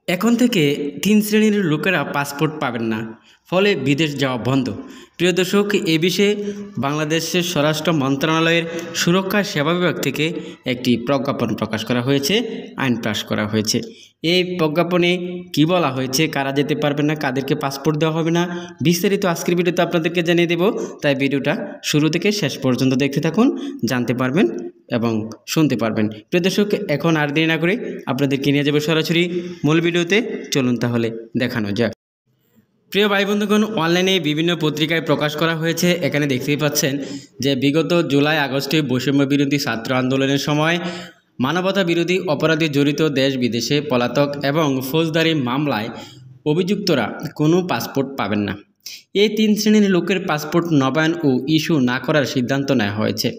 এখন থেকে ৩ শ্রেণীর লোকেরা পাসপোর্ট পাবেন না, ফলে বিদেশ যাওয়া বন্ধ। প্রিয় দর্শক, এ বিষয়ে বাংলাদেশের স্বরাষ্ট্র মন্ত্রণালয়ের সুরক্ষা সেবা বিভাগ থেকে একটি প্রজ্ঞাপন প্রকাশ করা হয়েছে, আইন পাস করা হয়েছে। এই প্রজ্ঞাপনে কি বলা হয়েছে, কারা যেতে পারবে না, কাদেরকে পাসপোর্ট দেওয়া হবে না, বিস্তারিত আজকের ভিডিওতে আপনাদেরকে জানিয়ে দেব। তাই ভিডিওটা শুরু থেকে শেষ পর্যন্ত দেখতে থাকুন, জানতে পারবেন এবং শুনতে পারবেন। প্রিয় দর্শক, এখন আর দেরি না করে আপনাদেরকে নিয়ে যাবো সরাসরি মূল ভিডিওতে। চলুন তাহলে দেখানো যাক। প্রিয় ভাই বন্ধুগণ, অনলাইনে বিভিন্ন পত্রিকায় প্রকাশ করা হয়েছে। এখানে দেখতেই পাচ্ছেন যে বিগত জুলাই আগস্টে বৈষম্য বিরোধী ছাত্র আন্দোলনের সময় মানবতা বিরোধী অপরাধে জড়িত দেশ বিদেশে পলাতক এবং ফৌজদারি মামলায় অভিযুক্তরা কোনো পাসপোর্ট পাবেন না। এই ৩ শ্রেণীর লোকের পাসপোর্ট নবায়ন ও ইস্যু না করার সিদ্ধান্ত নেওয়া হয়েছে।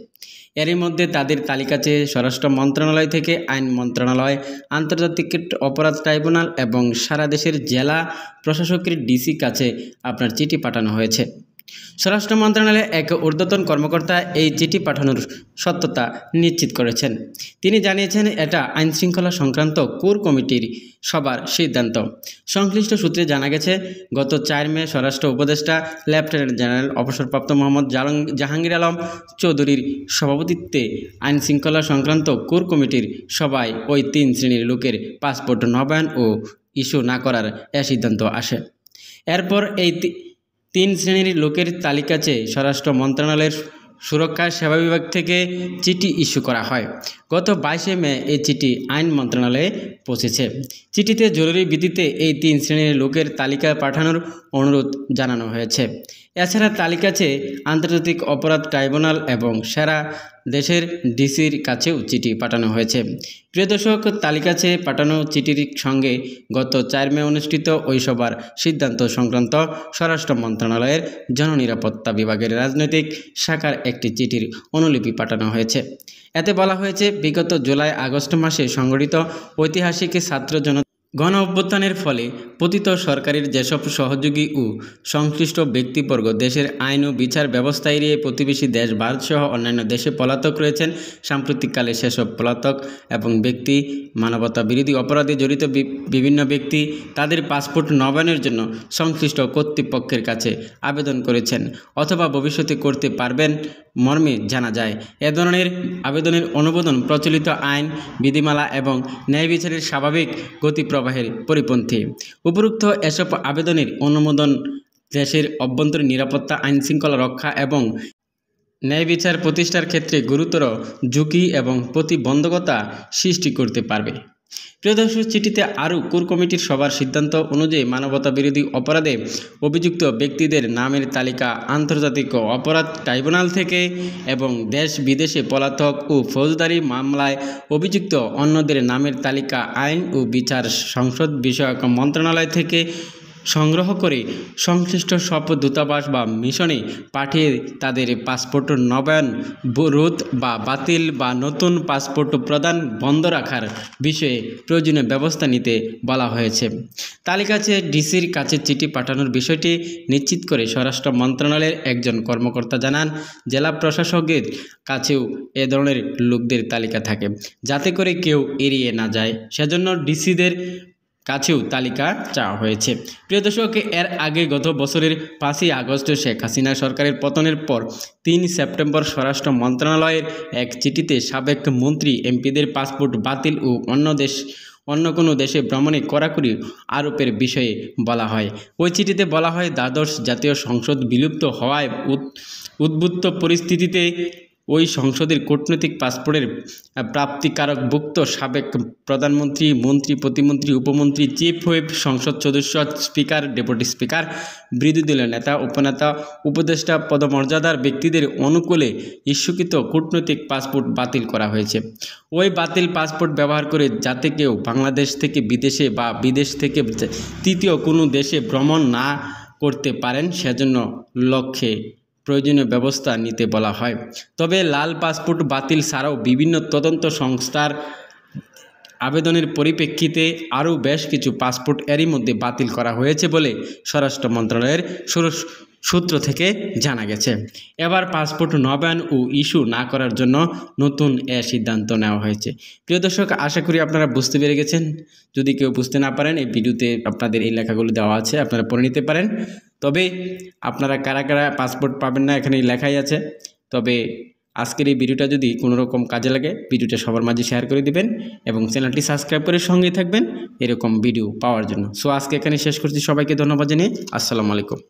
এরই মধ্যে তাদের তালিকা চেয়ে স্বরাষ্ট্র মন্ত্রণালয় থেকে আইন মন্ত্রণালয়, আন্তর্জাতিক অপরাধ ট্রাইব্যুনাল এবং সারা দেশের জেলা প্রশাসকের ডিসি কাছে আপনার চিঠি পাঠানো হয়েছে। স্বরাষ্ট্র মন্ত্রণালয়ের এক ঊর্ধ্বতন কর্মকর্তা এই চিঠি পাঠানোর সত্যতা নিশ্চিত করেছেন। তিনি জানিয়েছেন, এটা আইনশৃঙ্খলা সংক্রান্ত কোর কমিটির সবার সিদ্ধান্ত। সংশ্লিষ্ট সূত্রে জানা গেছে, গত ৪ মে স্বরাষ্ট্র উপদেষ্টা লেফটেন্যান্ট জেনারেল অবসরপ্রাপ্ত মোহাম্মদ জাহাঙ্গীর আলম চৌধুরীর সভাপতিত্বে আইনশৃঙ্খলা সংক্রান্ত কোর কমিটির সভায় ওই ৩ শ্রেণীর লোকের পাসপোর্ট নবায়ন ও ইস্যু না করার সিদ্ধান্ত আসে। এরপর এই ৩ শ্রেণীর লোকের তালিকা চেয়ে স্বরাষ্ট্র মন্ত্রণালয়ের সুরক্ষা সেবা বিভাগ থেকে চিঠি ইস্যু করা হয়। গত ২২ মে এই চিঠি আইন মন্ত্রণালয়ে পৌঁছেছে। চিঠিতে জরুরি ভিত্তিতে এই ৩ শ্রেণীর লোকের তালিকা পাঠানোর অনুরোধ জানানো হয়েছে। এছাড়া তালিকা চেয়ে আন্তর্জাতিক অপরাধ ট্রাইব্যুনাল এবং সারা দেশের ডিসির কাছেও চিঠি পাঠানো হয়েছে। প্রিয় দর্শক, তালিকা চেয়ে পাঠানো চিঠির সঙ্গে গত ৪ মে অনুষ্ঠিত ওই সভার সিদ্ধান্ত সংক্রান্ত স্বরাষ্ট্র মন্ত্রণালয়ের জননিরাপত্তা বিভাগের রাজনৈতিক শাখার একটি চিঠির অনুলিপি পাঠানো হয়েছে। এতে বলা হয়েছে, বিগত জুলাই আগস্ট মাসে সংগঠিত ঐতিহাসিক ছাত্র গণ অভ্যুত্থানের ফলে পতিত সরকারের যেসব সহযোগী ও সংশ্লিষ্ট ব্যক্তিবর্গ দেশের আইন ও বিচার ব্যবস্থা এড়িয়ে প্রতিবেশী দেশ ভারতসহ অন্যান্য দেশে পলাতক রয়েছেন, সাম্প্রতিককালে সেসব পলাতক এবং ব্যক্তি মানবতা বিরোধী অপরাধে জড়িত বিভিন্ন ব্যক্তি তাদের পাসপোর্ট নবায়নের জন্য সংশ্লিষ্ট কর্তৃপক্ষের কাছে আবেদন করেছেন অথবা ভবিষ্যতে করতে পারবেন মর্মে জানা যায়। এ ধরনের আবেদনের অনুমোদন প্রচলিত আইন, বিধিমালা এবং ন্যায় বিচারের স্বাভাবিক গতি প্রবাহের পরিপন্থী। উপরোক্ত এসব আবেদনের অনুমোদন দেশের অভ্যন্তরীণ নিরাপত্তা, আইনশৃঙ্খলা রক্ষা এবং ন্যায় বিচার প্রতিষ্ঠার ক্ষেত্রে গুরুতর ঝুঁকি এবং প্রতিবন্ধকতা সৃষ্টি করতে পারবে। প্রিয় দর্শক, চিঠিতে আরও কোর কমিটির সবার সিদ্ধান্ত অনুযায়ী মানবতা বিরোধী অপরাধে অভিযুক্ত ব্যক্তিদের নামের তালিকা আন্তর্জাতিক অপরাধ ট্রাইব্যুনাল থেকে এবং দেশ বিদেশে পলাতক ও ফৌজদারি মামলায় অভিযুক্ত অন্যদের নামের তালিকা আইন ও বিচার সংসদ বিষয়ক মন্ত্রণালয় থেকে সংগ্রহ করে সংশ্লিষ্ট সব দূতাবাস বা মিশনে পাঠিয়ে তাদের পাসপোর্ট নবায়ন, রোধ বা বাতিল বা নতুন পাসপোর্ট প্রদান বন্ধ রাখার বিষয়ে প্রয়োজনীয় ব্যবস্থা নিতে বলা হয়েছে। তালিকা চেয়ে ডিসির কাছে চিঠি পাঠানোর বিষয়টি নিশ্চিত করে স্বরাষ্ট্র মন্ত্রণালয়ের একজন কর্মকর্তা জানান, জেলা প্রশাসকের কাছেও এ ধরনের লোকদের তালিকা থাকে, যাতে করে কেউ এড়িয়ে না যায়। সেজন্য ডিসিদের কাছেও তালিকা চাওয়া হয়েছে। প্রিয় দর্শক, এর আগে গত বছরের ৫ই আগস্ট শেখ হাসিনা সরকারের পতনের পর ৩ সেপ্টেম্বর স্বরাষ্ট্র মন্ত্রণালয়ের এক চিঠিতে সাবেক মন্ত্রী এমপিদের পাসপোর্ট বাতিল ও অন্য কোনো দেশে ভ্রমণে কড়াকড়ি আরোপের বিষয়ে বলা হয়। ওই চিঠিতে বলা হয়, দ্বাদশ জাতীয় সংসদ বিলুপ্ত হওয়ায় উদ্বুদ্ধ পরিস্থিতিতে ওই সংসদের কূটনৈতিক পাসপোর্টের প্রাপ্তিকারকভুক্ত সাবেক প্রধানমন্ত্রী, মন্ত্রী, প্রতিমন্ত্রী, উপমন্ত্রী, চিফ হুইপ, সংসদ সদস্য, স্পিকার, ডেপুটি স্পিকার, বিরোধী দলের নেতা, উপনেতা, উপদেষ্টা পদমর্যাদার ব্যক্তিদের অনুকূলে ইস্যুকৃত কূটনৈতিক পাসপোর্ট বাতিল করা হয়েছে। ওই বাতিল পাসপোর্ট ব্যবহার করে যাতে কেউ বাংলাদেশ থেকে বিদেশে বা বিদেশ থেকে তৃতীয় কোনো দেশে ভ্রমণ না করতে পারেন, সেজন্য লক্ষ্যে প্রয়োজনীয় ব্যবস্থা নিতে বলা হয়। তবে লাল পাসপোর্ট বাতিল ছাড়াও বিভিন্ন তদন্ত সংস্থার আবেদনের পরিপ্রেক্ষিতে আরও বেশ কিছু পাসপোর্ট এরই মধ্যে বাতিল করা হয়েছে বলে স্বরাষ্ট্র মন্ত্রণালয়ের সূত্র থেকে জানা গেছে। এবার পাসপোর্ট নবায়ন ও ইস্যু না করার জন্য নতুন সিদ্ধান্ত নেওয়া হয়েছে। প্রিয় দর্শক, আশা করি আপনারা বুঝতে পেরে গেছেন। যদি কেউ বুঝতে না পারেন, এই ভিডিওতে আপনাদের এই লেখাগুলো দেওয়া আছে, আপনারা পড়ে নিতে পারেন। তবে আপনারা কারা কারা পাসপোর্ট পাবেন না এখানে লেখাই আছে। তবে আজকের এই ভিডিওটা যদি কোনো রকম কাজে লাগে, ভিডিওটা সবার মাঝে শেয়ার করে দিবেন এবং চ্যানেলটি সাবস্ক্রাইব করে সঙ্গেই থাকবেন এরকম ভিডিও পাওয়ার জন্য। সো আজকে এখানে শেষ করছি। সবাইকে ধন্যবাদ জানিয়ে আসসালামু আলাইকুম।